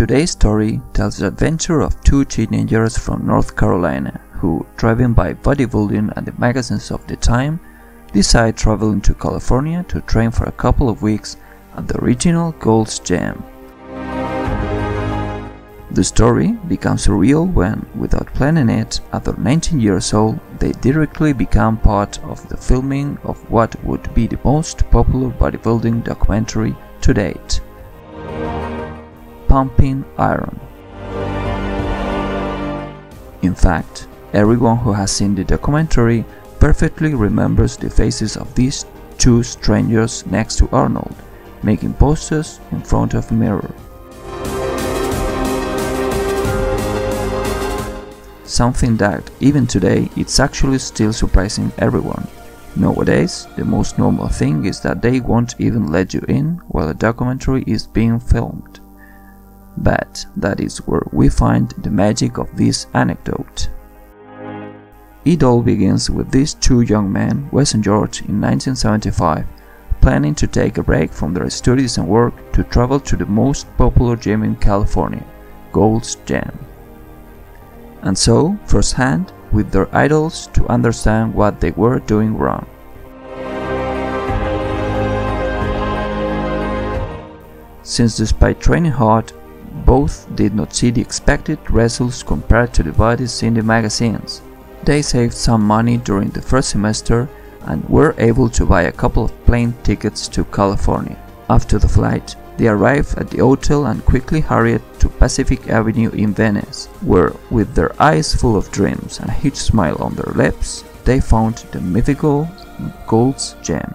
Today's story tells the adventure of two teenagers from North Carolina who, driven by bodybuilding and the magazines of the time, decide traveling to California to train for a couple of weeks at the original Gold's Gym. The story becomes surreal when, without planning it, at their 19 years old, they directly become part of the filming of what would be the most popular bodybuilding documentary to date, Pumping Iron. In fact, everyone who has seen the documentary perfectly remembers the faces of these two strangers next to Arnold, making poses in front of a mirror. Something that, even today, it's actually still surprising everyone. Nowadays, the most normal thing is that they won't even let you in while a documentary is being filmed. But that is where we find the magic of this anecdote. It all begins with these two young men, Wes and George, in 1975, planning to take a break from their studies and work to travel to the most popular gym in California, Gold's Gym. And so, firsthand, with their idols, to understand what they were doing wrong. Since despite training hard, both did not see the expected results compared to the bodies in the magazines. They saved some money during the first semester and were able to buy a couple of plane tickets to California. After the flight, they arrived at the hotel and quickly hurried to Pacific Avenue in Venice, where, with their eyes full of dreams and a huge smile on their lips, they found the mythical Gold's Gym.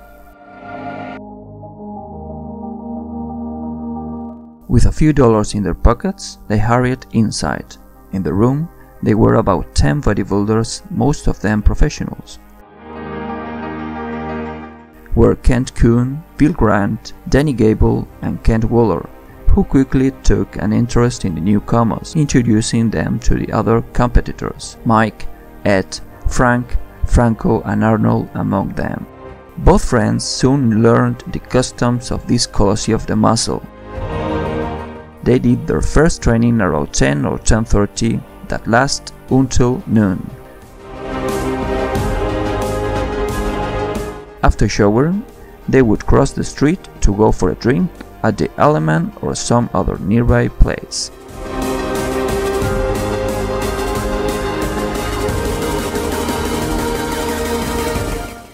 With a few dollars in their pockets, they hurried inside. In the room, there were about 10 bodybuilders, most of them professionals. Were Kent Kuhn, Bill Grant, Danny Gable, and Kent Waller, who quickly took an interest in the newcomers, introducing them to the other competitors, Mike, Ed, Frank, Franco, and Arnold among them. Both friends soon learned the customs of this colosseum of the muscle. They did their first training around 10 or 10:30 that lasts until noon. After showering, they would cross the street to go for a drink at the Element or some other nearby place.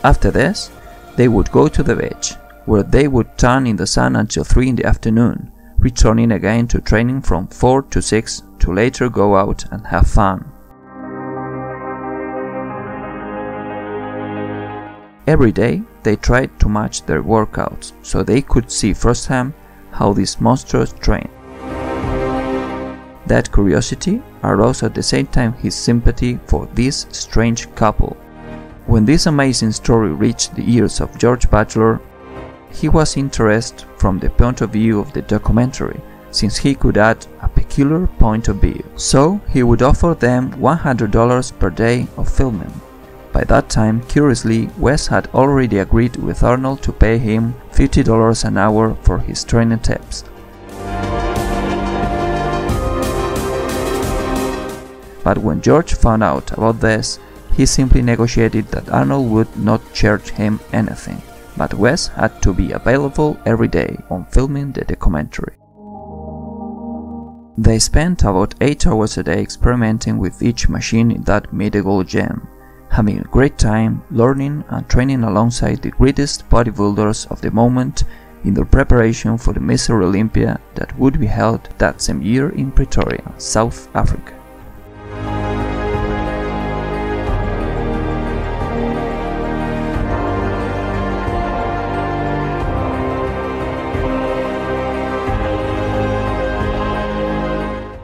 After this, they would go to the beach, where they would tan in the sun until 3 in the afternoon, returning again to training from 4 to 6 to later go out and have fun. Every day, they tried to match their workouts so they could see firsthand how these monsters train. That curiosity aroused at the same time his sympathy for this strange couple. When this amazing story reached the ears of George Butler, he was interested from the point of view of the documentary, since he could add a peculiar point of view. So he would offer them $100 per day of filming. By that time, curiously, Wes had already agreed with Arnold to pay him $50 an hour for his training tips. But when George found out about this, he simply negotiated that Arnold would not charge him anything, but Wes had to be available every day on filming the documentary. They spent about 8 hours a day experimenting with each machine in that mythical gym, having a great time learning and training alongside the greatest bodybuilders of the moment in their preparation for the Miss Mrolympia that would be held that same year in Pretoria, South Africa.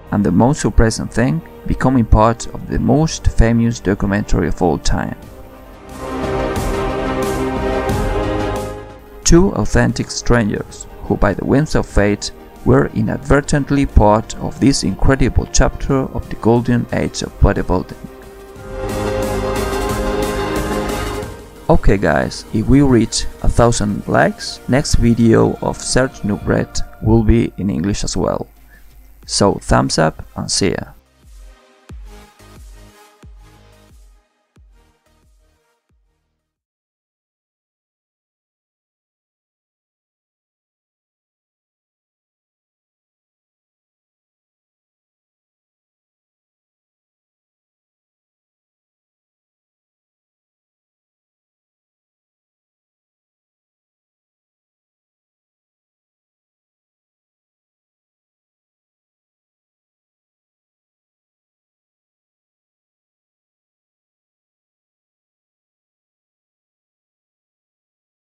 And the most surprising thing, becoming part of the most famous documentary of all time. Two authentic strangers, who by the whims of fate were inadvertently part of this incredible chapter of the golden age of bodybuilding. Okay guys, if we reach 1000 likes, next video of Serge Nugret will be in English as well. So thumbs up and see ya.